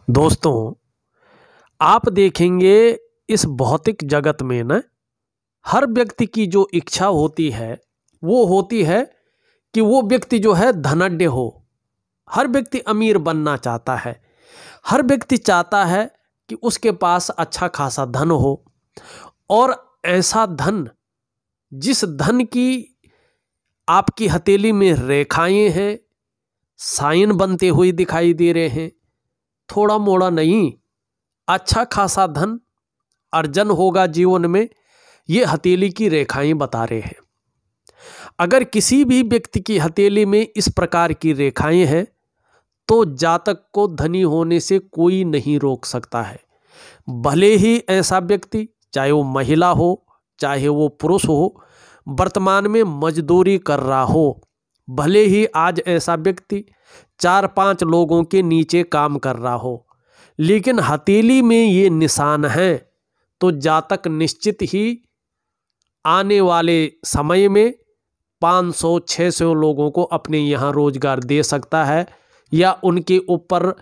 दोस्तों, आप देखेंगे इस भौतिक जगत में न हर व्यक्ति की जो इच्छा होती है वो होती है कि वो व्यक्ति जो है धनाढ्य हो। हर व्यक्ति अमीर बनना चाहता है। हर व्यक्ति चाहता है कि उसके पास अच्छा खासा धन हो और ऐसा धन जिस धन की आपकी हथेली में रेखाएं हैं, साइन बनते हुए दिखाई दे रहे हैं, थोड़ा मोड़ा नहीं, अच्छा खासा धन अर्जन होगा जीवन में, ये हथेली की रेखाएं बता रहे हैं। अगर किसी भी व्यक्ति की हथेली में इस प्रकार की रेखाएं हैं तो जातक को धनी होने से कोई नहीं रोक सकता है। भले ही ऐसा व्यक्ति, चाहे वो महिला हो चाहे वो पुरुष हो, वर्तमान में मजदूरी कर रहा हो, भले ही आज ऐसा व्यक्ति 4-5 लोगों के नीचे काम कर रहा हो, लेकिन हथेली में ये निशान है तो जातक निश्चित ही आने वाले समय में 500-600 लोगों को अपने यहाँ रोजगार दे सकता है या उनके ऊपर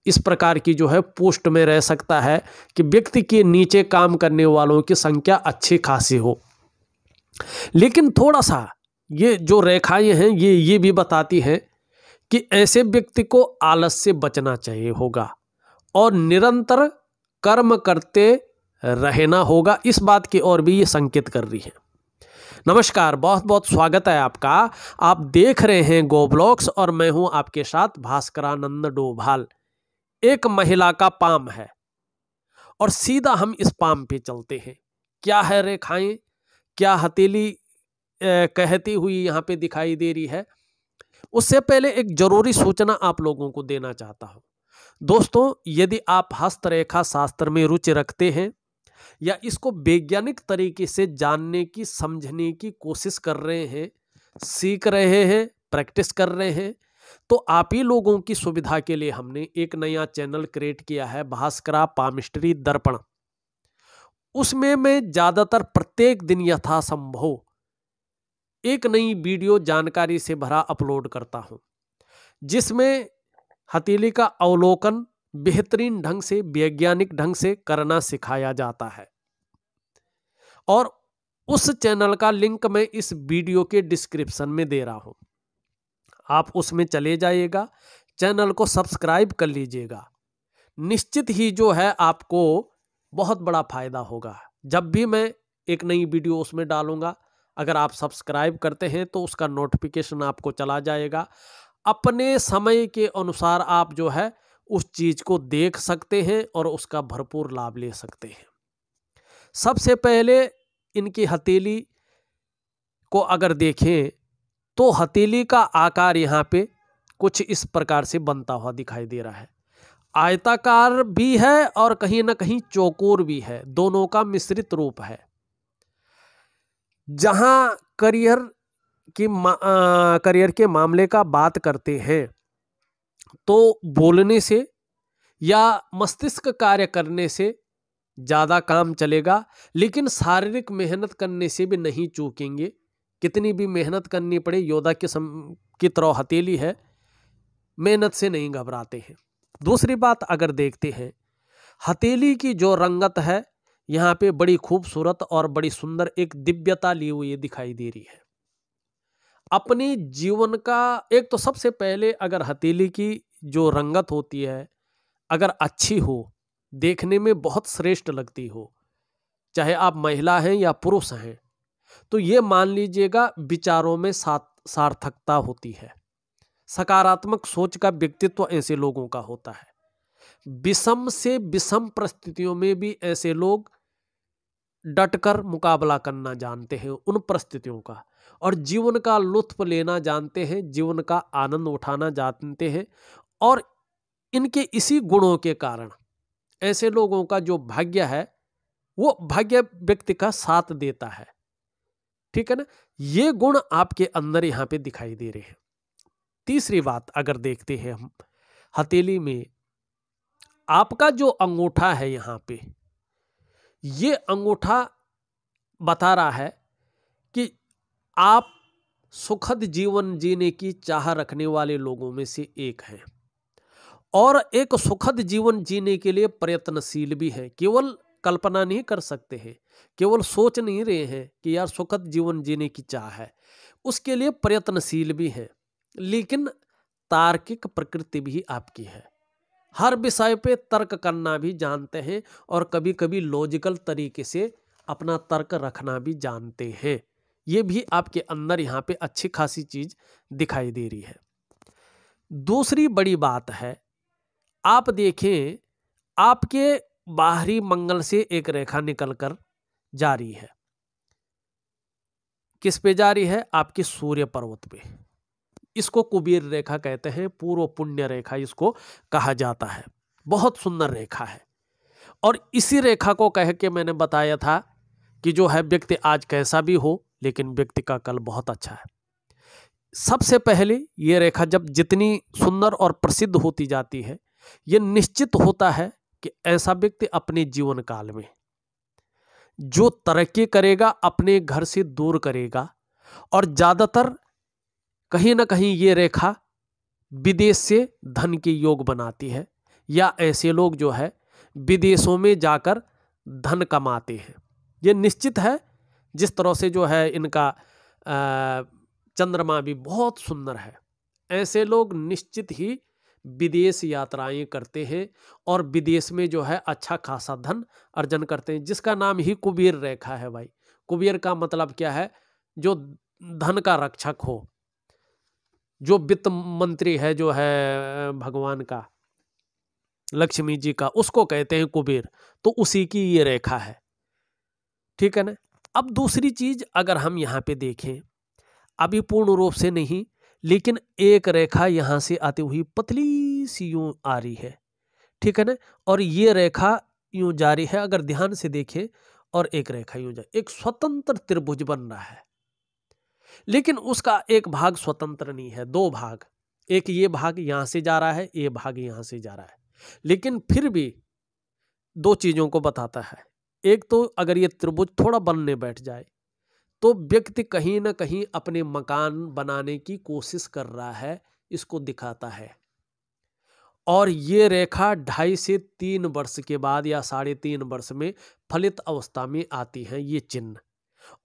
इस प्रकार की जो है पोस्ट में रह सकता है कि व्यक्ति के नीचे काम करने वालों की संख्या अच्छी खासी हो। लेकिन थोड़ा सा ये जो रेखाएं हैं ये भी बताती हैं कि ऐसे व्यक्ति को आलस से बचना चाहिए होगा और निरंतर कर्म करते रहना होगा। इस बात की ओर भी ये संकेत कर रही है। नमस्कार, बहुत बहुत स्वागत है आपका। आप देख रहे हैं गो ब्लॉग्स और मैं हूं आपके साथ भास्करानंद डोभाल। एक महिला का पाम है और सीधा हम इस पाम पे चलते हैं। क्या है रेखाएं, क्या हथेली कहती हुई यहाँ पे दिखाई दे रही है। उससे पहले एक जरूरी सूचना आप लोगों को देना चाहता हूं। दोस्तों, यदि आप हस्तरेखा शास्त्र में रुचि रखते हैं या इसको वैज्ञानिक तरीके से जानने की, समझने की कोशिश कर रहे हैं, सीख रहे हैं, प्रैक्टिस कर रहे हैं, तो आप ही लोगों की सुविधा के लिए हमने एक नया चैनल क्रिएट किया है, भास्करा पामिस्ट्री दर्पण। उसमें मैं ज्यादातर प्रत्येक दिन यथासंभव एक नई वीडियो जानकारी से भरा अपलोड करता हूं, जिसमें हथेली का अवलोकन बेहतरीन ढंग से, वैज्ञानिक ढंग से करना सिखाया जाता है। और उस चैनल का लिंक मैं इस वीडियो के डिस्क्रिप्शन में दे रहा हूं। आप उसमें चले जाइएगा, चैनल को सब्सक्राइब कर लीजिएगा। निश्चित ही जो है आपको बहुत बड़ा फायदा होगा। जब भी मैं एक नई वीडियो उसमें डालूंगा, अगर आप सब्सक्राइब करते हैं तो उसका नोटिफिकेशन आपको चला जाएगा। अपने समय के अनुसार आप जो है उस चीज को देख सकते हैं और उसका भरपूर लाभ ले सकते हैं। सबसे पहले इनकी हथेली को अगर देखें तो हथेली का आकार यहाँ पे कुछ इस प्रकार से बनता हुआ दिखाई दे रहा है। आयताकार भी है और कहीं ना कहीं चौकोर भी है, दोनों का मिश्रित रूप है। जहां करियर के मामले का बात करते हैं तो बोलने से या मस्तिष्क कार्य करने से ज्यादा काम चलेगा, लेकिन शारीरिक मेहनत करने से भी नहीं चूकेंगे। कितनी भी मेहनत करनी पड़े, योद्धा की तरह हथेली है, मेहनत से नहीं घबराते हैं। दूसरी बात अगर देखते हैं, हथेली की जो रंगत है यहाँ पे बड़ी खूबसूरत और बड़ी सुंदर एक दिव्यता ली हुई दिखाई दे रही है। अपनी जीवन का एक तो सबसे पहले अगर हथेली की जो रंगत होती है अगर अच्छी हो, देखने में बहुत श्रेष्ठ लगती हो, चाहे आप महिला हैं या पुरुष हैं, तो ये मान लीजिएगा विचारों में सार्थकता होती है। सकारात्मक सोच का व्यक्तित्व ऐसे लोगों का होता है। विषम से विषम परिस्थितियों में भी ऐसे लोग डटकर मुकाबला करना जानते हैं उन परिस्थितियों का, और जीवन का लुत्फ लेना जानते हैं, जीवन का आनंद उठाना जानते हैं। और इनके इसी गुणों के कारण ऐसे लोगों का जो भाग्य है वो भाग्य व्यक्ति का साथ देता है। ठीक है ना, ये गुण आपके अंदर यहां पे दिखाई दे रहे हैं। तीसरी बात अगर देखते हैं हम, हथेली में आपका जो अंगूठा है यहाँ पे, ये अंगूठा बता रहा है कि आप सुखद जीवन जीने की चाह रखने वाले लोगों में से एक हैं और एक सुखद जीवन जीने के लिए प्रयत्नशील भी हैं। केवल कल्पना नहीं कर सकते हैं, केवल सोच नहीं रहे हैं कि यार सुखद जीवन जीने की चाह है, उसके लिए प्रयत्नशील भी हैं। लेकिन तार्किक प्रकृति भी आपकी है, हर विषय पे तर्क करना भी जानते हैं और कभी कभी लॉजिकल तरीके से अपना तर्क रखना भी जानते हैं। ये भी आपके अंदर यहाँ पे अच्छी खासी चीज दिखाई दे रही है। दूसरी बड़ी बात है, आप देखें आपके बाहरी मंगल से एक रेखा निकलकर जा रही है। किस पे जा रही है? आपके सूर्य पर्वत पे। इसको कुबेर रेखा कहते हैं, पूर्व पुण्य रेखा इसको कहा जाता है। बहुत सुंदर रेखा है। और इसी रेखा को कह के मैंने बताया था कि जो है व्यक्ति आज कैसा भी हो लेकिन व्यक्ति का कल बहुत अच्छा है। सबसे पहले ये रेखा जब जितनी सुंदर और प्रसिद्ध होती जाती है, ये निश्चित होता है कि ऐसा व्यक्ति अपने जीवन काल में जो तरक्की करेगा अपने घर से दूर करेगा। और ज्यादातर कहीं ना कहीं ये रेखा विदेश से धन के योग बनाती है, या ऐसे लोग जो है विदेशों में जाकर धन कमाते हैं। ये निश्चित है। जिस तरह से जो है इनका चंद्रमा भी बहुत सुंदर है, ऐसे लोग निश्चित ही विदेश यात्राएं करते हैं और विदेश में जो है अच्छा खासा धन अर्जन करते हैं, जिसका नाम ही कुबेर रेखा है भाई। कुबेर का मतलब क्या है? जो धन का रक्षक हो, जो वित्त मंत्री है, जो है भगवान का, लक्ष्मी जी का, उसको कहते हैं कुबेर। तो उसी की ये रेखा है, ठीक है ना। अब दूसरी चीज अगर हम यहाँ पे देखें, अभी पूर्ण रूप से नहीं, लेकिन एक रेखा यहां से आती हुई पतली सी यूं आ रही है, ठीक है ना। और ये रेखा यूं जारी है, अगर ध्यान से देखें, और एक रेखा यूं जारी, एक स्वतंत्र त्रिभुज बन रहा है। लेकिन उसका एक भाग स्वतंत्र नहीं है, दो भाग, एक ये भाग यहां से जा रहा है, ये भाग यहां से जा रहा है। लेकिन फिर भी दो चीजों को बताता है। एक तो अगर ये त्रिभुज थोड़ा बनने बैठ जाए तो व्यक्ति कहीं ना कहीं अपने मकान बनाने की कोशिश कर रहा है, इसको दिखाता है। और ये रेखा 2.5 से 3 वर्ष के बाद या 3.5 वर्ष में फलित अवस्था में आती है ये चिन्ह।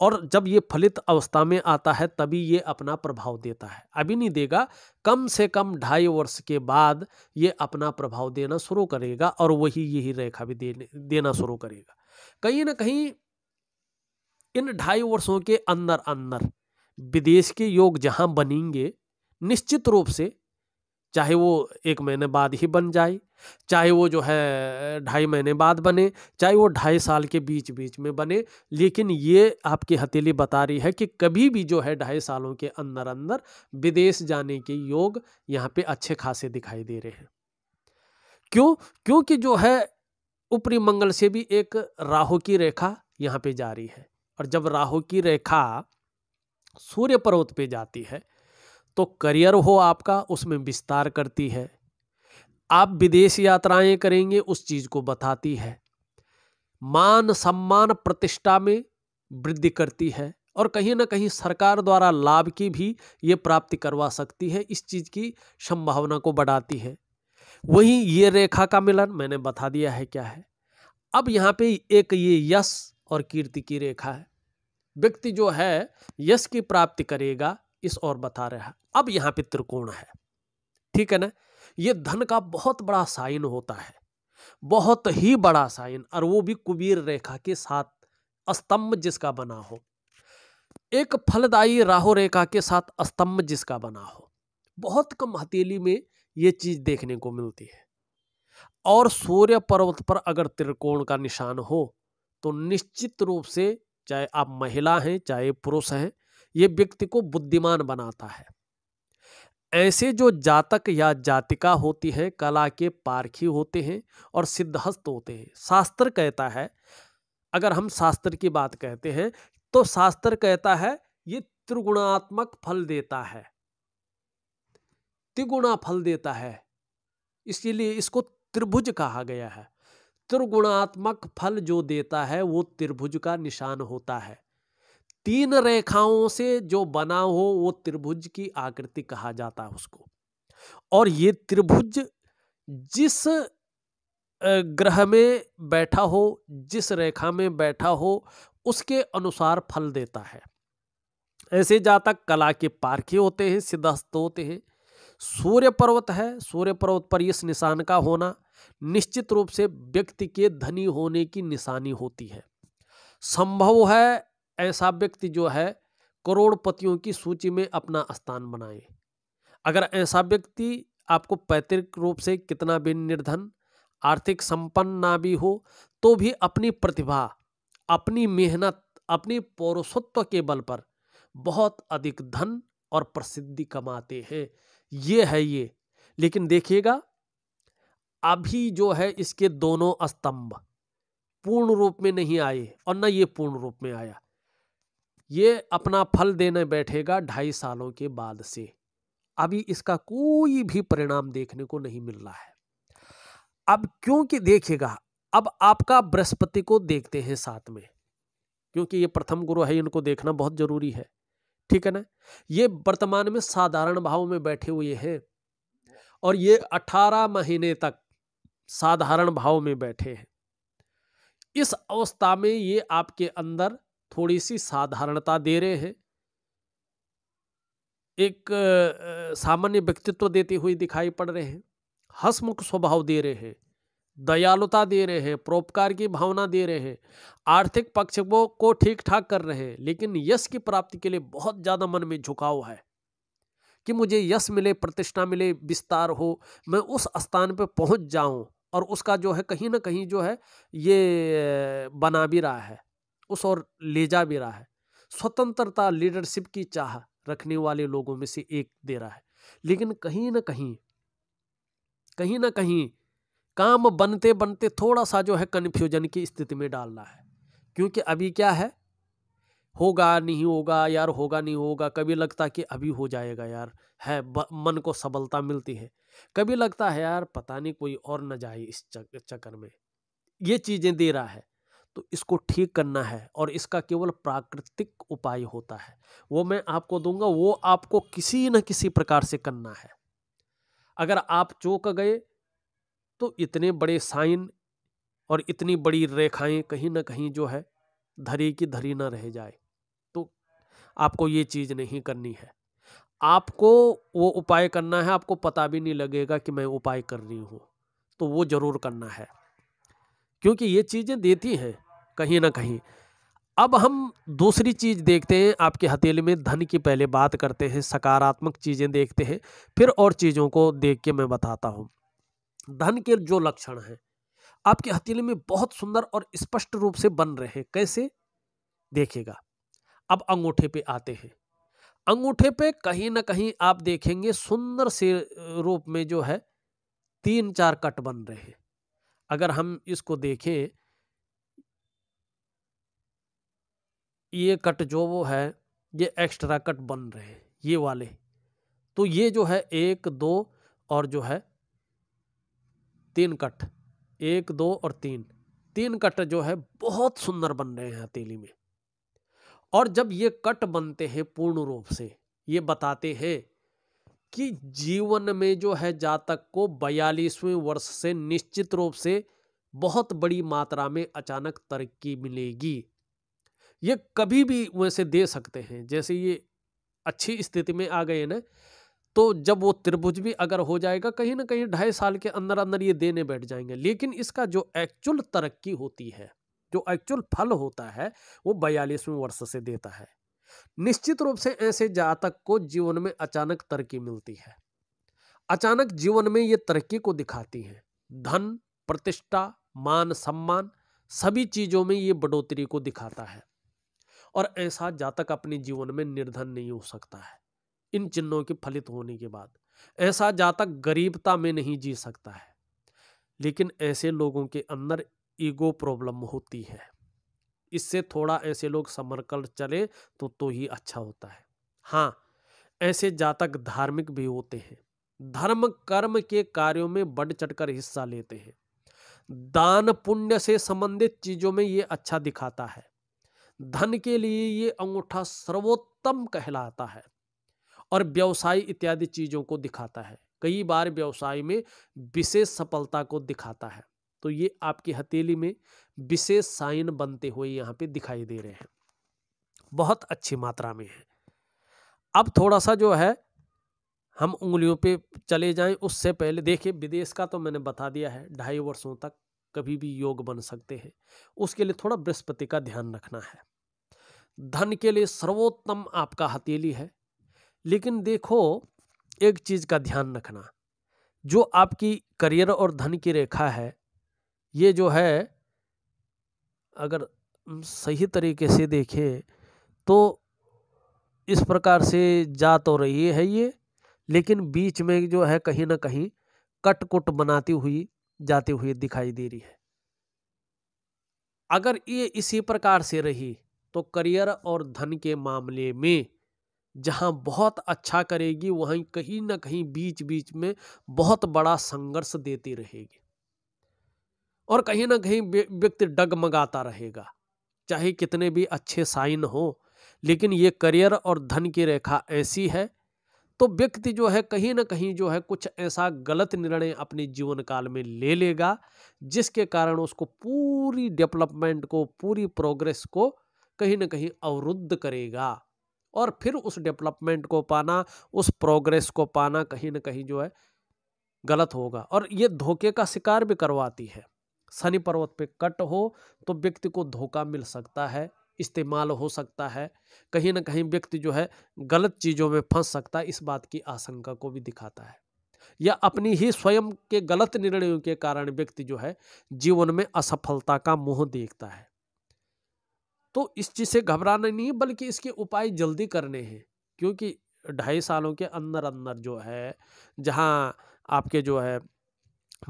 और जब ये फलित अवस्था में आता है तभी ये अपना प्रभाव देता है, अभी नहीं देगा। कम से कम 2.5 वर्ष के बाद ये अपना प्रभाव देना शुरू करेगा, और वही यही रेखा भी देना शुरू करेगा। कहीं ना कहीं इन 2.5 वर्षों के अंदर अंदर विदेश के योग जहां बनेंगे, निश्चित रूप से चाहे वो 1 महीने बाद ही बन जाए, चाहे वो जो है 2.5 महीने बाद बने, चाहे वो 2.5 साल के बीच बीच में बने, लेकिन ये आपकी हथेली बता रही है कि कभी भी जो है 2.5 सालों के अंदर अंदर विदेश जाने के योग यहाँ पे अच्छे खासे दिखाई दे रहे हैं। क्यों? क्योंकि जो है ऊपरी मंगल से भी एक राहु की रेखा यहाँ पे जा रही है, और जब राहु की रेखा सूर्य पर्वत पे जाती है तो करियर हो आपका, उसमें विस्तार करती है। आप विदेश यात्राएं करेंगे, उस चीज को बताती है। मान सम्मान प्रतिष्ठा में वृद्धि करती है, और कहीं ना कहीं सरकार द्वारा लाभ की भी ये प्राप्ति करवा सकती है, इस चीज की संभावना को बढ़ाती है। वहीं ये रेखा का मिलन मैंने बता दिया है क्या है। अब यहाँ पे एक ये यश और कीर्ति की रेखा है, व्यक्ति जो है यश की प्राप्ति करेगा, इस और बता रहा है। अब यहाँ पे त्रिकोण है, ठीक है ना। ये धन का बहुत बड़ा साइन होता है, बहुत ही बड़ा साइन, और वो भी कुबेर रेखा के साथ, स्तंभ जिसका बना हो, एक फलदायी राहु रेखा के साथ स्तंभ जिसका बना हो। बहुत कम हथेली में ये चीज देखने को मिलती है। और सूर्य पर्वत पर अगर त्रिकोण का निशान हो तो निश्चित रूप से, चाहे आप महिला हैं चाहे पुरुष हैं, ये व्यक्ति को बुद्धिमान बनाता है। ऐसे जो जातक या जातिका होती हैं, कला के पारखी होते हैं और सिद्धहस्त होते हैं। शास्त्र कहता है, अगर हम शास्त्र की बात कहते हैं तो शास्त्र कहता है ये त्रिगुणात्मक फल देता है, त्रिगुणा फल देता है, इसीलिए इसको त्रिभुज कहा गया है। त्रिगुणात्मक फल जो देता है वो त्रिभुज का निशान होता है। 3 रेखाओं से जो बना हो वो त्रिभुज की आकृति कहा जाता है उसको। और ये त्रिभुज जिस ग्रह में बैठा हो, जिस रेखा में बैठा हो, उसके अनुसार फल देता है। ऐसे जातक कला के पारखी होते हैं, सिद्धहस्त होते हैं। सूर्य पर्वत है, सूर्य पर्वत पर इस निशान का होना निश्चित रूप से व्यक्ति के धनी होने की निशानी होती है। संभव है ऐसा व्यक्ति जो है करोड़पतियों की सूची में अपना स्थान बनाए। अगर ऐसा व्यक्ति आपको पैतृक रूप से कितना भी निर्धन, आर्थिक संपन्न ना भी हो, तो भी अपनी प्रतिभा, अपनी मेहनत, अपनी पौरुषत्व के बल पर बहुत अधिक धन और प्रसिद्धि कमाते हैं। ये है ये। लेकिन देखिएगा, अभी जो है इसके दोनों स्तंभ पूर्ण रूप में नहीं आए और न ये पूर्ण रूप में आया। ये अपना फल देने बैठेगा 2.5 सालों के बाद से। अभी इसका कोई भी परिणाम देखने को नहीं मिल रहा है। अब क्योंकि देखिएगा, अब आपका बृहस्पति को देखते हैं साथ में, क्योंकि ये प्रथम गुरु है, इनको देखना बहुत जरूरी है। ठीक है ना। ये वर्तमान में साधारण भाव में बैठे हुए हैं और ये 18 महीने तक साधारण भाव में बैठे हैं। इस अवस्था में ये आपके अंदर थोड़ी सी साधारणता दे रहे हैं, एक सामान्य व्यक्तित्व देते हुए दिखाई पड़ रहे हैं, हंसमुख स्वभाव दे रहे हैं, दयालुता दे रहे हैं, परोपकार की भावना दे रहे हैं, आर्थिक पक्ष को ठीक ठाक कर रहे हैं। लेकिन यश की प्राप्ति के लिए बहुत ज्यादा मन में झुकाव है कि मुझे यश मिले, प्रतिष्ठा मिले, विस्तार हो, मैं उस स्थान पर पहुंच जाऊं। और उसका जो है कहीं ना कहीं जो है ये बना भी रहा है, उस ओर ले जा भी रहा है। स्वतंत्रता, लीडरशिप की चाह रखने वाले लोगों में से एक दे रहा है। लेकिन कहीं ना कहीं काम बनते बनते थोड़ा सा जो है कन्फ्यूजन की स्थिति में डाल रहा है। क्योंकि अभी क्या है, होगा नहीं होगा यार, होगा नहीं होगा। कभी लगता कि अभी हो जाएगा यार, है मन को सबलता मिलती है। कभी लगता है यार पता नहीं कोई और न जाए इस चक्कर में। ये चीजें दे रहा है, तो इसको ठीक करना है और इसका केवल प्राकृतिक उपाय होता है, वो मैं आपको दूंगा। वो आपको किसी न किसी प्रकार से करना है। अगर आप चूक गए तो इतने बड़े साइन और इतनी बड़ी रेखाएं कहीं ना कहीं जो है धरी की धरी ना रह जाए, तो आपको ये चीज नहीं करनी है। आपको वो उपाय करना है, आपको पता भी नहीं लगेगा कि मैं उपाय कर रही हूं, तो वो जरूर करना है, क्योंकि ये चीजें देती हैं कहीं ना कहीं। अब हम दूसरी चीज देखते हैं आपके हथेली में। धन की पहले बात करते हैं, सकारात्मक चीजें देखते हैं, फिर और चीजों को देख के मैं बताता हूं। धन के जो लक्षण हैं आपके हथेली में बहुत सुंदर और स्पष्ट रूप से बन रहे हैं। कैसे देखिएगा। अब अंगूठे पे आते हैं। अंगूठे पे कहीं ना कहीं आप देखेंगे सुंदर से रूप में जो है 3-4 कट बन रहे हैं। अगर हम इसको देखें, ये कट जो वो है, ये एक्स्ट्रा कट बन रहे हैं ये वाले, तो ये जो है 1 2 और जो है 3 कट, 1 2 और 3 कट जो है बहुत सुंदर बन रहे हैं हथेली में। और जब ये कट बनते हैं पूर्ण रूप से, ये बताते हैं कि जीवन में जो है जातक को 42वें वर्ष से निश्चित रूप से बहुत बड़ी मात्रा में अचानक तरक्की मिलेगी। ये कभी भी वैसे दे सकते हैं। जैसे ये अच्छी स्थिति में आ गए ना, तो जब वो त्रिभुज भी अगर हो जाएगा कहीं ना कहीं 2.5 साल के अंदर अंदर ये देने बैठ जाएंगे। लेकिन इसका जो एक्चुअल तरक्की होती है, जो एक्चुअल फल होता है, वो 42वें वर्ष से देता है। निश्चित रूप से ऐसे जातक को जीवन में अचानक तरक्की मिलती है। अचानक जीवन में ये तरक्की को दिखाती है। धन, प्रतिष्ठा, मान सम्मान, सभी चीजों में ये बढ़ोतरी को दिखाता है। और ऐसा जातक अपने जीवन में निर्धन नहीं हो सकता है इन चिन्हों के फलित होने के बाद। ऐसा जातक गरीबता में नहीं जी सकता है। लेकिन ऐसे लोगों के अंदर ईगो प्रॉब्लम होती है। इससे थोड़ा ऐसे लोग संभल कर चले तो ही अच्छा होता है। हाँ, ऐसे जातक धार्मिक भी होते हैं, धर्म कर्म के कार्यों में बढ़ चढ़कर हिस्सा लेते हैं। दान पुण्य से संबंधित चीजों में ये अच्छा दिखाता है। धन के लिए ये अंगूठा सर्वोत्तम कहलाता है और व्यवसाय इत्यादि चीजों को दिखाता है। कई बार व्यवसाय में विशेष सफलता को दिखाता है। तो ये आपकी हथेली में विशेष साइन बनते हुए यहाँ पे दिखाई दे रहे हैं, बहुत अच्छी मात्रा में है। अब थोड़ा सा जो है हम उंगलियों पे चले जाएं, उससे पहले देखिए विदेश का तो मैंने बता दिया है, 2.5 वर्षों तक कभी भी योग बन सकते हैं। उसके लिए थोड़ा बृहस्पति का ध्यान रखना है। धन के लिए सर्वोत्तम आपका हथेली है। लेकिन देखो एक चीज का ध्यान रखना, जो आपकी करियर और धन की रेखा है, ये जो है अगर सही तरीके से देखें तो इस प्रकार से जा तो रही है ये, लेकिन बीच में जो है कहीं ना कहीं कट-कुट बनाती हुई जाती हुई दिखाई दे रही है। अगर ये इसी प्रकार से रही तो करियर और धन के मामले में जहां बहुत अच्छा करेगी, वहीं कहीं ना कहीं बीच बीच में बहुत बड़ा संघर्ष देती रहेगी और कहीं ना कहीं व्यक्ति डगमगाता रहेगा, चाहे कितने भी अच्छे साइन हो। लेकिन ये करियर और धन की रेखा ऐसी है तो व्यक्ति जो है कहीं ना कहीं जो है कुछ ऐसा गलत निर्णय अपने जीवन काल में ले लेगा, जिसके कारण उसको पूरी डेवलपमेंट को, पूरी प्रोग्रेस को कहीं ना कहीं अवरुद्ध करेगा और फिर उस डेवलपमेंट को पाना, उस प्रोग्रेस को पाना कहीं ना कहीं जो है गलत होगा और ये धोखे का शिकार भी करवाती है। शनि पर्वत पे कट हो तो व्यक्ति को धोखा मिल सकता है, इस्तेमाल हो सकता है, कहीं ना कहीं व्यक्ति जो है गलत चीजों में फंस सकता है, इस बात की आशंका को भी दिखाता है। या अपनी ही स्वयं के गलत निर्णयों के कारण व्यक्ति जो है जीवन में असफलता का मुंह देखता है। तो इस चीज से घबराना नहीं है, बल्कि इसके उपाय जल्दी करने हैं, क्योंकि 2.5 सालों के अंदर अंदर जो है जहां आपके जो है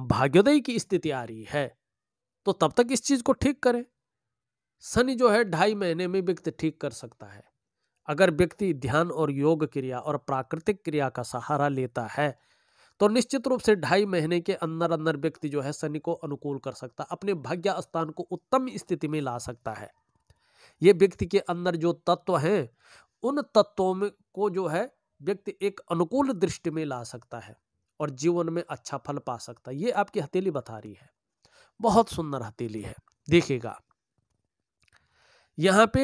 भाग्योदय की स्थिति आ रही है, तो तब तक इस चीज को ठीक करें। शनि जो है 2.5 महीने में व्यक्ति ठीक कर सकता है। अगर व्यक्ति ध्यान और योग क्रिया और प्राकृतिक क्रिया का सहारा लेता है तो निश्चित रूप से 2.5 महीने के अंदर अंदर व्यक्ति जो है शनि को अनुकूल कर सकता है, अपने भाग्य स्थान को उत्तम स्थिति में ला सकता है। ये व्यक्ति के अंदर जो तत्व हैं, उन तत्वों में को जो है व्यक्ति एक अनुकूल दृष्टि में ला सकता है और जीवन में अच्छा फल पा सकता है। ये आपकी हथेली बता रही है, बहुत सुंदर हथेली है। देखिएगा यहां पे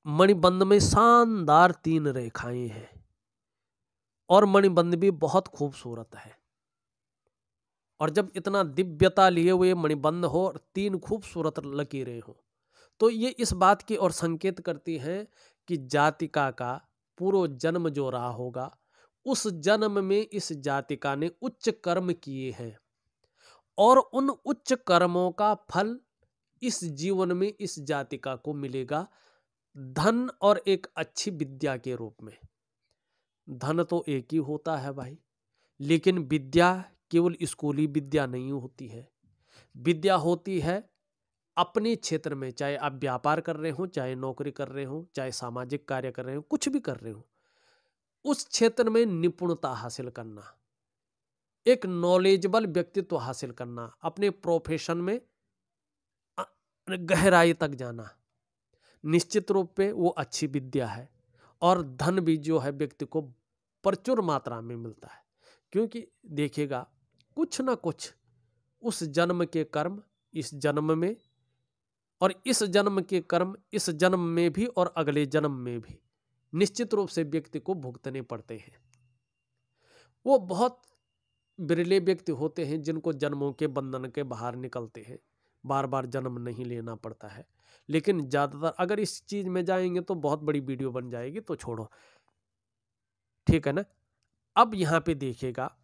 मणिबंध में शानदार 3 रेखाएं हैं और मणिबंध भी बहुत खूबसूरत है। और जब इतना दिव्यता लिए हुए मणिबंध हो और 3 खूबसूरत लकीरें हो, तो ये इस बात की ओर संकेत करती हैं कि जातिका का पूर्व जन्म जो रहा होगा, उस जन्म में इस जातिका ने उच्च कर्म किए हैं और उन उच्च कर्मों का फल इस जीवन में इस जातिका को मिलेगा, धन और एक अच्छी विद्या के रूप में। धन तो एक ही होता है भाई, लेकिन विद्या केवल स्कूली विद्या नहीं होती है। विद्या होती है अपने क्षेत्र में, चाहे आप व्यापार कर रहे हो, चाहे नौकरी कर रहे हो, चाहे सामाजिक कार्य कर रहे हो, कुछ भी कर रहे हो, उस क्षेत्र में निपुणता हासिल करना, एक नॉलेजेबल व्यक्तित्व हासिल करना, अपने प्रोफेशन में गहराई तक जाना, निश्चित रूप पे वो अच्छी विद्या है। और धन भी जो है व्यक्ति को प्रचुर मात्रा में मिलता है, क्योंकि देखिएगा कुछ ना कुछ उस जन्म के कर्म इस जन्म में और इस जन्म के कर्म इस जन्म में भी और अगले जन्म में भी निश्चित रूप से व्यक्ति को भुगतने पड़ते हैं। वो बहुत बिरले व्यक्ति होते हैं जिनको जन्मों के बंधन के बाहर निकलते हैं, बार बार जन्म नहीं लेना पड़ता है। लेकिन ज्यादातर अगर इस चीज में जाएंगे तो बहुत बड़ी वीडियो बन जाएगी, तो छोड़ो, ठीक है ना। अब यहां पे देखिएगा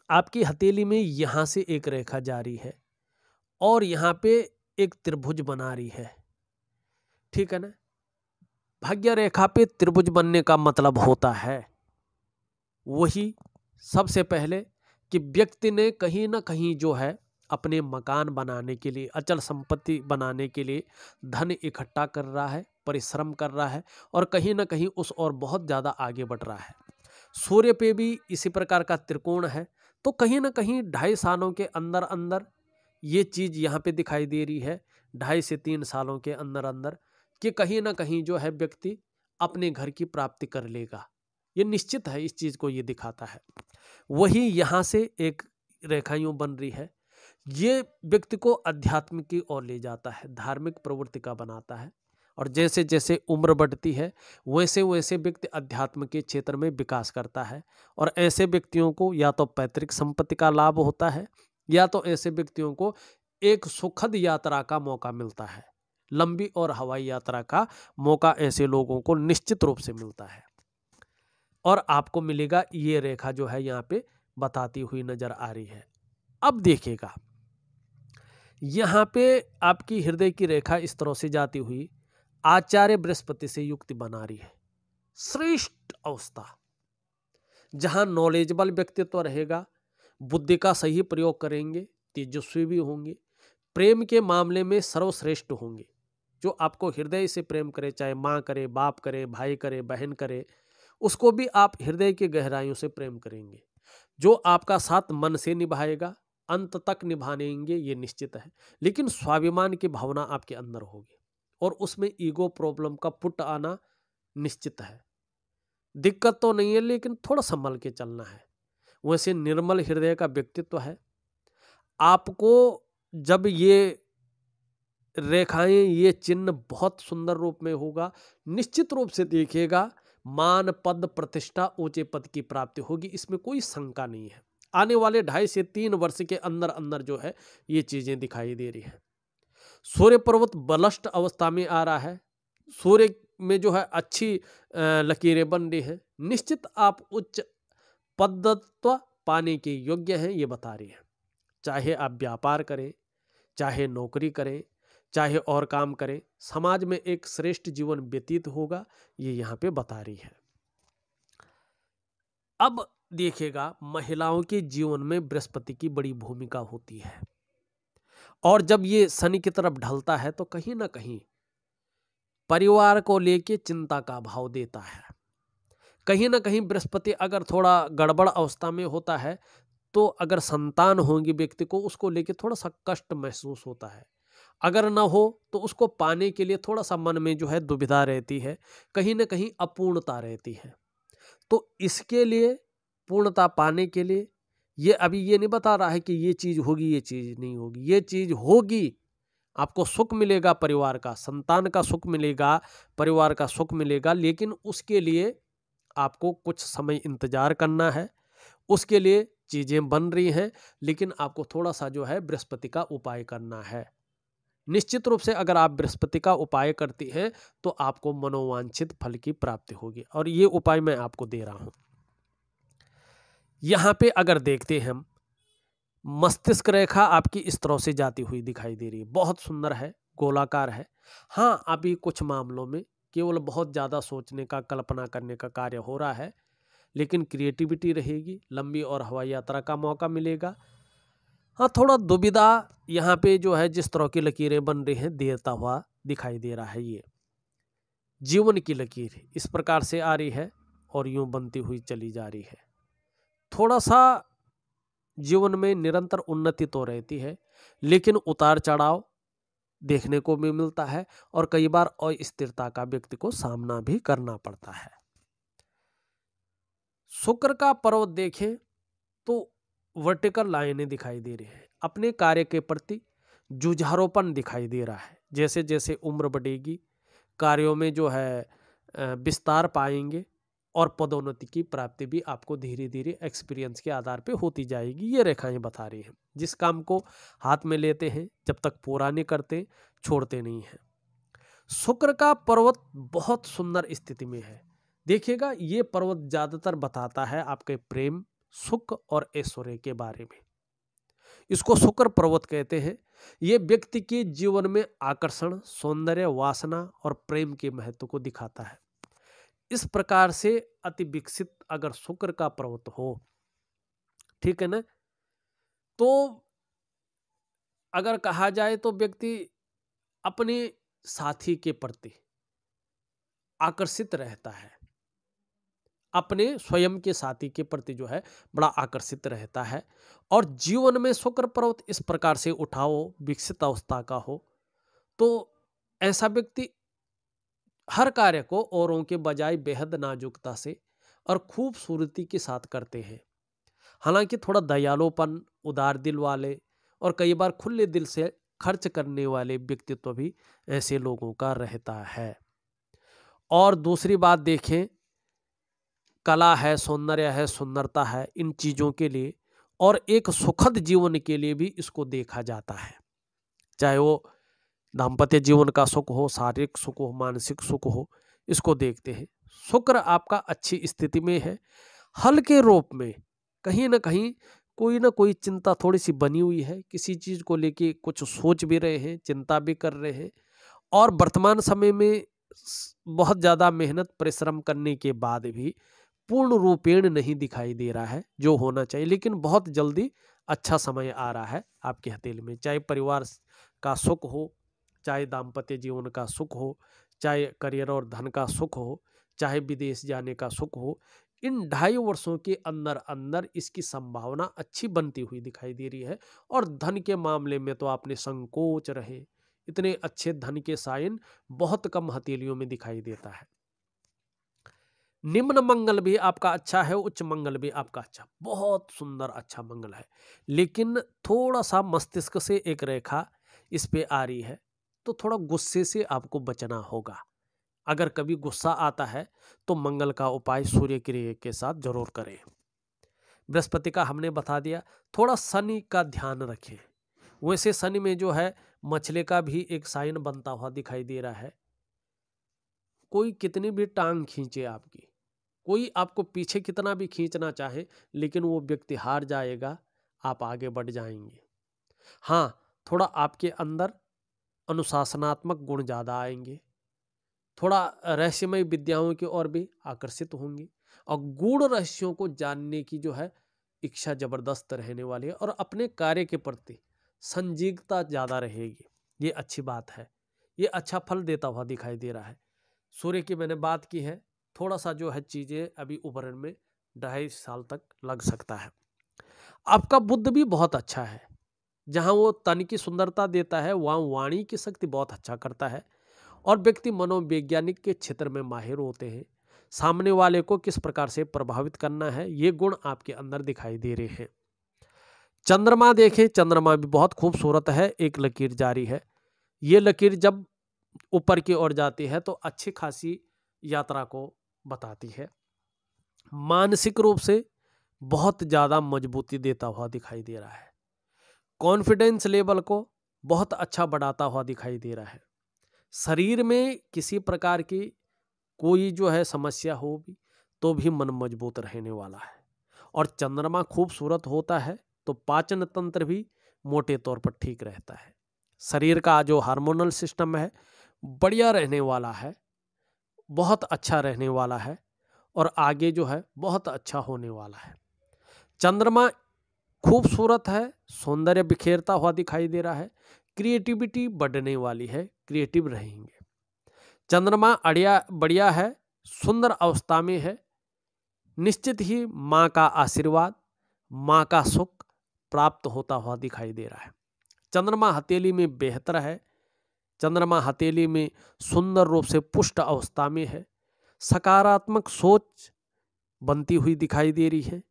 आपकी हथेली में यहां से एक रेखा जारी है और यहां पे एक त्रिभुज बना रही है, ठीक है ना। भाग्य रेखा पे त्रिभुज बनने का मतलब होता है वही सबसे पहले कि व्यक्ति ने कहीं ना कहीं जो है अपने मकान बनाने के लिए, अचल संपत्ति बनाने के लिए धन इकट्ठा कर रहा है, परिश्रम कर रहा है और कहीं ना कहीं उस और बहुत ज़्यादा आगे बढ़ रहा है। सूर्य पे भी इसी प्रकार का त्रिकोण है, तो कहीं ना कहीं 2.5 सालों के अंदर अंदर ये चीज़ यहाँ पे दिखाई दे रही है, 2.5 से 3 सालों के अंदर अंदर कि कहीं ना कहीं जो है व्यक्ति अपने घर की प्राप्ति कर लेगा। ये निश्चित है, इस चीज को ये दिखाता है। वही यहां से एक रेखा यूं बन रही है, ये व्यक्ति को अध्यात्म की ओर ले जाता है, धार्मिक प्रवृत्ति का बनाता है। और जैसे जैसे उम्र बढ़ती है वैसे वैसे व्यक्ति अध्यात्म के क्षेत्र में विकास करता है। और ऐसे व्यक्तियों को या तो पैतृक संपत्ति का लाभ होता है, या तो ऐसे व्यक्तियों को एक सुखद यात्रा का मौका मिलता है। लंबी और हवाई यात्रा का मौका ऐसे लोगों को निश्चित रूप से मिलता है। और आपको मिलेगा, ये रेखा जो है यहाँ पे बताती हुई नजर आ रही है। अब देखिएगा, यहाँ पे आपकी हृदय की रेखा इस तरह से जाती हुई आचार्य बृहस्पति से युक्ति बना रही है। श्रेष्ठ अवस्था, जहां नॉलेजेबल व्यक्तित्व रहेगा, बुद्धि का सही प्रयोग करेंगे, तेजस्वी भी होंगे, प्रेम के मामले में सर्वश्रेष्ठ होंगे। जो आपको हृदय से प्रेम करे, चाहे माँ करे, बाप करे, भाई करे, बहन करे, उसको भी आप हृदय की गहराइयों से प्रेम करेंगे। जो आपका साथ मन से निभाएगा, अंत तक निभाएंगे, ये निश्चित है। लेकिन स्वाभिमान की भावना आपके अंदर होगी और उसमें ईगो प्रॉब्लम का पुट आना निश्चित है। दिक्कत तो नहीं है, लेकिन थोड़ा संभल के चलना है। वैसे निर्मल हृदय का व्यक्तित्व है। आपको जब ये रेखाएं, ये चिन्ह बहुत सुंदर रूप में होगा, निश्चित रूप से देखिएगा, मान, पद, प्रतिष्ठा, ऊंचे पद की प्राप्ति होगी, इसमें कोई शंका नहीं है। आने वाले 2.5 से 3 वर्ष के अंदर अंदर जो है ये चीजें दिखाई दे रही है। सूर्य पर्वत बलिष्ठ अवस्था में आ रहा है, सूर्य में जो है अच्छी लकीरें बन रही हैं। निश्चित आप उच्च पदत्व पाने के योग्य हैं, ये बता रही है। चाहे आप व्यापार करें, चाहे नौकरी करें, चाहे और काम करें, समाज में एक श्रेष्ठ जीवन व्यतीत होगा, ये यहाँ पे बता रही है। अब देखिएगा, महिलाओं के जीवन में बृहस्पति की बड़ी भूमिका होती है। और जब ये शनि की तरफ ढलता है तो कहीं ना कहीं परिवार को लेके चिंता का भाव देता है। कहीं ना कहीं बृहस्पति अगर थोड़ा गड़बड़ अवस्था में होता है तो अगर संतान होंगी व्यक्ति को, उसको लेके थोड़ा सा कष्ट महसूस होता है। अगर ना हो तो उसको पाने के लिए थोड़ा सा मन में जो है दुविधा रहती है, कहीं ना कहीं अपूर्णता रहती है। तो इसके लिए, पूर्णता पाने के लिए, ये अभी ये नहीं बता रहा है कि ये चीज होगी, ये चीज नहीं होगी। ये चीज होगी, आपको सुख मिलेगा, परिवार का, संतान का सुख मिलेगा, परिवार का सुख मिलेगा। लेकिन उसके लिए आपको कुछ समय इंतजार करना है। उसके लिए चीजें बन रही हैं, लेकिन आपको थोड़ा सा जो है बृहस्पति का उपाय करना है। निश्चित रूप से अगर आप बृहस्पति का उपाय करती हैं तो आपको मनोवांछित फल की प्राप्ति होगी। और ये उपाय मैं आपको दे रहा हूं। यहां पे अगर देखते हैं हम, मस्तिष्क रेखा आपकी इस तरह से जाती हुई दिखाई दे रही है। बहुत सुंदर है, गोलाकार है। हाँ, अभी कुछ मामलों में केवल बहुत ज़्यादा सोचने का, कल्पना करने का कार्य हो रहा है, लेकिन क्रिएटिविटी रहेगी, लंबी और हवाई यात्रा का मौका मिलेगा। हाँ, थोड़ा दुविधा यहाँ पे जो है, जिस तरह की लकीरें बन रही हैं, देता हुआ दिखाई दे रहा है। ये जीवन की लकीर इस प्रकार से आ रही है और यूं बनती हुई चली जा रही है। थोड़ा सा जीवन में निरंतर उन्नति तो रहती है, लेकिन उतार चढ़ाव देखने को भी मिलता है और कई बार अस्थिरता का व्यक्ति को सामना भी करना पड़ता है। शुक्र का पर्वत देखें तो वर्टिकल लाइनें दिखाई दे रही है। अपने कार्य के प्रति जुझारूपन दिखाई दे रहा है। जैसे जैसे उम्र बढ़ेगी, कार्यों में जो है विस्तार पाएंगे और पदोन्नति की प्राप्ति भी आपको धीरे धीरे एक्सपीरियंस के आधार पे होती जाएगी। ये रेखाएं बता रही हैं। जिस काम को हाथ में लेते हैं, जब तक पूरा नहीं करते, छोड़ते नहीं हैं। शुक्र का पर्वत बहुत सुंदर स्थिति में है। देखिएगा, ये पर्वत ज्यादातर बताता है आपके प्रेम, सुख और ऐश्वर्य के बारे में। इसको शुक्र पर्वत कहते हैं। ये व्यक्ति के जीवन में आकर्षण, सौंदर्य, वासना और प्रेम के महत्व को दिखाता है। इस प्रकार से अति विकसित अगर शुक्र का पर्वत हो, ठीक है ना, तो अगर कहा जाए तो व्यक्ति अपने साथी के प्रति आकर्षित रहता है, अपने स्वयं के साथी के प्रति जो है बड़ा आकर्षित रहता है। और जीवन में शुक्र पर्वत इस प्रकार से उठाओ, विकसित अवस्था का हो, तो ऐसा व्यक्ति हर कार्य को औरों के बजाय बेहद नाजुकता से और खूबसूरती के साथ करते हैं। हालांकि थोड़ा दयालुपन, उदार दिल वाले और कई बार खुले दिल से खर्च करने वाले व्यक्तित्व भी ऐसे लोगों का रहता है। और दूसरी बात देखें, कला है, सौंदर्य है, सुंदरता है, इन चीज़ों के लिए और एक सुखद जीवन के लिए भी इसको देखा जाता है। चाहे वो दाम्पत्य जीवन का सुख हो, शारीरिक सुख हो, मानसिक सुख हो, इसको देखते हैं। शुक्र आपका अच्छी स्थिति में है। हल्के रूप में कहीं ना कहीं कोई ना कोई चिंता थोड़ी सी बनी हुई है, किसी चीज़ को लेके कुछ सोच भी रहे हैं, चिंता भी कर रहे हैं और वर्तमान समय में बहुत ज़्यादा मेहनत परिश्रम करने के बाद भी पूर्ण रूपेण नहीं दिखाई दे रहा है जो होना चाहिए, लेकिन बहुत जल्दी अच्छा समय आ रहा है आपके हथेली में। चाहे परिवार का सुख हो, चाहे दाम्पत्य जीवन का सुख हो, चाहे करियर और धन का सुख हो, चाहे विदेश जाने का सुख हो, इन 2.5 वर्षों के अंदर अंदर इसकी संभावना अच्छी बनती हुई दिखाई दे रही है। और धन के मामले में तो आपने संकोच रहे, इतने अच्छे धन के साइन बहुत कम हथेलियों में दिखाई देता है। निम्न मंगल भी आपका अच्छा है, उच्च मंगल भी आपका अच्छा, बहुत सुंदर अच्छा मंगल है। लेकिन थोड़ा सा मस्तिष्क से एक रेखा इस पे आ रही है, तो थोड़ा गुस्से से आपको बचना होगा। अगर कभी गुस्सा आता है तो मंगल का उपाय सूर्य क्रिया के साथ जरूर करें। बृहस्पति का हमने बता दिया। थोड़ा शनि का ध्यान रखें। वैसे शनि में जो है मछली का भी एक साइन बनता हुआ दिखाई दे रहा है। कोई कितनी भी टांग खींचे आपकी, कोई आपको पीछे कितना भी खींचना चाहे, लेकिन वो व्यक्ति हार जाएगा, आप आगे बढ़ जाएंगे। हाँ, थोड़ा आपके अंदर अनुशासनात्मक गुण ज़्यादा आएंगे, थोड़ा रहस्यमय विद्याओं की ओर भी आकर्षित होंगे और गूढ़ रहस्यों को जानने की जो है इच्छा जबरदस्त रहने वाली है और अपने कार्य के प्रति संजीवता ज़्यादा रहेगी। ये अच्छी बात है, ये अच्छा फल देता हुआ दिखाई दे रहा है। सूर्य की मैंने बात की है, थोड़ा सा जो है चीज़ें अभी उभरने में 2.5 साल तक लग सकता है। आपका बुद्ध भी बहुत अच्छा है, जहाँ वो तन की सुंदरता देता है वहाँ वाणी की शक्ति बहुत अच्छा करता है और व्यक्ति मनोवैज्ञानिक के क्षेत्र में माहिर होते हैं। सामने वाले को किस प्रकार से प्रभावित करना है, ये गुण आपके अंदर दिखाई दे रहे हैं। चंद्रमा देखें, चंद्रमा भी बहुत खूबसूरत है, एक लकीर जारी है। ये लकीर जब ऊपर की ओर जाती है तो अच्छी खासी यात्रा को बताती है। मानसिक रूप से बहुत ज़्यादा मजबूती देता हुआ दिखाई दे रहा है। कॉन्फिडेंस लेवल को बहुत अच्छा बढ़ाता हुआ दिखाई दे रहा है। शरीर में किसी प्रकार की कोई जो है समस्या हो भी तो भी मन मजबूत रहने वाला है। और चंद्रमा खूबसूरत होता है तो पाचन तंत्र भी मोटे तौर पर ठीक रहता है। शरीर का जो हार्मोनल सिस्टम है बढ़िया रहने वाला है, बहुत अच्छा रहने वाला है और आगे जो है बहुत अच्छा होने वाला है। चंद्रमा खूबसूरत है, सौंदर्य बिखेरता हुआ दिखाई दे रहा है, क्रिएटिविटी बढ़ने वाली है, क्रिएटिव रहेंगे। चंद्रमा बढ़िया है, सुंदर अवस्था में है, निश्चित ही माँ का आशीर्वाद, माँ का सुख प्राप्त होता हुआ दिखाई दे रहा है। चंद्रमा हथेली में बेहतर है, चंद्रमा हथेली में सुंदर रूप से पुष्ट अवस्था में है, सकारात्मक सोच बनती हुई दिखाई दे रही है,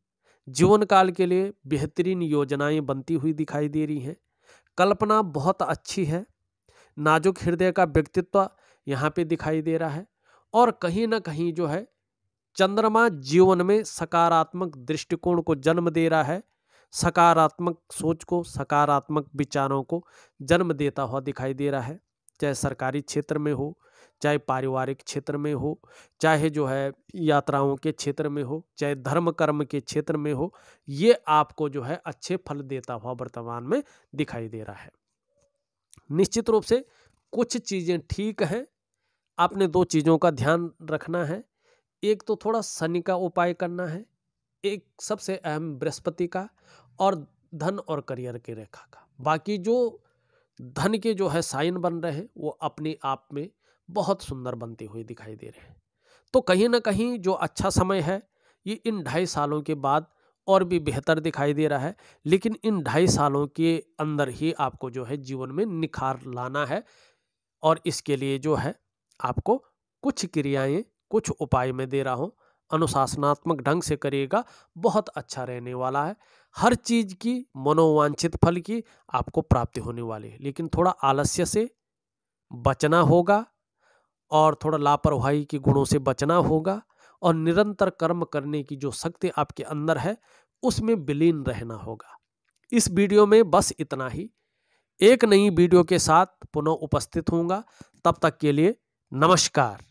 जीवन काल के लिए बेहतरीन योजनाएं बनती हुई दिखाई दे रही हैं, कल्पना बहुत अच्छी है, नाजुक हृदय का व्यक्तित्व यहाँ पे दिखाई दे रहा है और कहीं ना कहीं जो है चंद्रमा जीवन में सकारात्मक दृष्टिकोण को जन्म दे रहा है, सकारात्मक सोच को, सकारात्मक विचारों को जन्म देता हुआ दिखाई दे रहा है। चाहे सरकारी क्षेत्र में हो, चाहे पारिवारिक क्षेत्र में हो, चाहे जो है यात्राओं के क्षेत्र में हो, चाहे धर्म कर्म के क्षेत्र में हो, ये आपको जो है अच्छे फल देता हुआ वर्तमान में दिखाई दे रहा है। निश्चित रूप से कुछ चीज़ें ठीक हैं, आपने 2 चीज़ों का ध्यान रखना है। एक तो थोड़ा शनि का उपाय करना है, एक सबसे अहम बृहस्पति का और धन और करियर की रेखा का। बाकी जो धन के जो है साइन बन रहे हैं वो अपने आप में बहुत सुंदर बनते हुए दिखाई दे रहे हैं। तो कहीं ना कहीं जो अच्छा समय है ये इन 2.5 सालों के बाद और भी बेहतर दिखाई दे रहा है, लेकिन इन 2.5 सालों के अंदर ही आपको जो है जीवन में निखार लाना है और इसके लिए जो है आपको कुछ क्रियाएं, कुछ उपाय मैं दे रहा हूँ, अनुशासनात्मक ढंग से करिएगा, बहुत अच्छा रहने वाला है। हर चीज़ की मनोवांछित फल की आपको प्राप्ति होने वाली है, लेकिन थोड़ा आलस्य से बचना होगा और थोड़ा लापरवाही के गुणों से बचना होगा और निरंतर कर्म करने की जो शक्ति आपके अंदर है उसमें विलीन रहना होगा। इस वीडियो में बस इतना ही। एक नई वीडियो के साथ पुनः उपस्थित होऊंगा। तब तक के लिए नमस्कार।